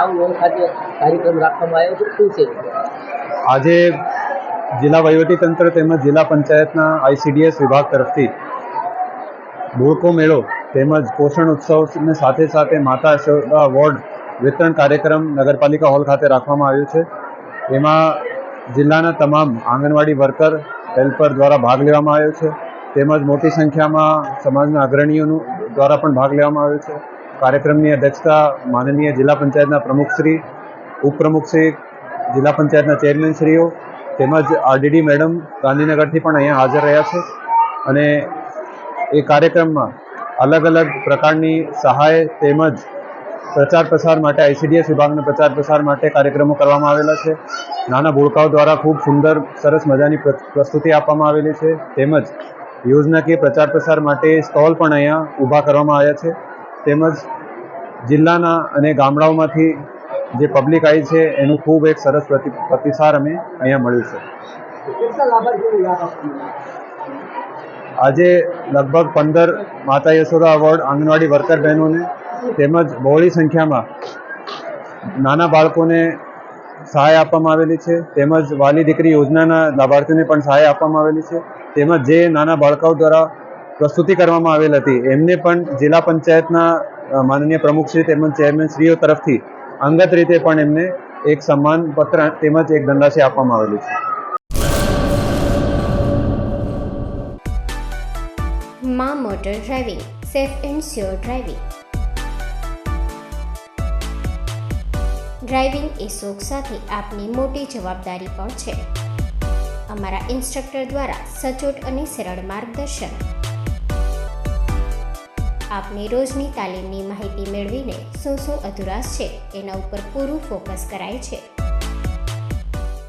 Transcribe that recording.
Town hall ખાતે કાર્યક્રમ રાખવામાં આવ્યો છે, શું છે? આજે જિલ્લા વહીવટીતંત્ર તેમજ જિલ્લા પંચાયતના ICDS વિભાગ તરફથી ભૂલકો મેળો તેમજ પોષણ ઉત્સવની સાથે સાથે માતા યશોદા એવોર્ડ વિતરણ કાર્યક્રમ નગરપાલિકા હોલ ખાતે રાખવામાં આવ્યો છે. એમાં જિલ્લાના તમામ આંગણવાડી વર્કર હેલ્પર દ્વારા ભાગ લેવામાં આવ્યો છે તેમજ મોટી સંખ્યામાં સમાજના અગ્રણીઓનું દ્વારા પણ ભાગ લેવામાં આવ્યો છે. કાર્યક્રમની અધ્યક્ષતા માનનીય જિલ્લા પંચાયતના પ્રમુખશ્રી, ઉપપ્રમુખશ્રી, જિલ્લા પંચાયતના ચેરમેનશ્રીઓ તેમજ RDD મેડમ ગાંધીનગરથી પણ અહીંયા હાજર રહ્યા છે અને એ કાર્યક્રમમાં અલગ અલગ પ્રકારની સહાય તેમજ પ્રચાર પ્રસાર માટે ICDS વિભાગના પ્રચાર પ્રસાર માટે કાર્યક્રમો કરવામાં આવેલા છે. નાના ભૂલકાઓ દ્વારા ખૂબ સુંદર સરસ મજાની પ્રસ્તુતિ આપવામાં આવેલી છે તેમજ યોજનાકીય પ્રચાર પ્રસાર માટે સ્ટોલ પણ અહીંયા ઊભા કરવામાં આવ્યા છે તેમજ જિલ્લાના અને ગામડાઓમાંથી જે પબ્લિક આવી છે એનું ખૂબ એક સરસ પ્રતિસાદ અમે અહીંયા મળ્યું છે. કેટલા લાભાર્થીઓને લાભ આપવામાં? આજે લગભગ 15 માતા યશોદા એવોર્ડ આંગણવાડી વર્કર બહેનોને તેમજ બહોળી સંખ્યામાં નાના બાળકોને સહાય આપવામાં આવેલી છે તેમજ વાલી દીકરી યોજનાના લાભાર્થીઓને પણ સહાય આપવામાં આવેલી છે તેમજ જે નાના બાળકો દ્વારા પ્રસ્તુતિ કરવામાં આવેલ હતી એમને પણ જિલ્લા પંચાયતના માનનીય પ્રમુખશ્રી તેમજ ચેરમેનશ્રીઓ તરફથી અંગત રીતે પણ એમને એક સન્માન પત્ર તેમજ એક ધનરાશિ આપવામાં આવેલી છે. માં motor driving, safe and sure driving. Driving એ શોખ સાથે આપની મોટી જવાબદારી પણ છે. અમારા ઇન્સ્ટ્રક્ટર દ્વારા સચોટ અને સરળ માર્ગદર્શન. આપની રોજની તાલીમની માહિતી મેળવીને શું અધુરાશ છે એના ઉપર પૂરું ફોકસ કરાય છે.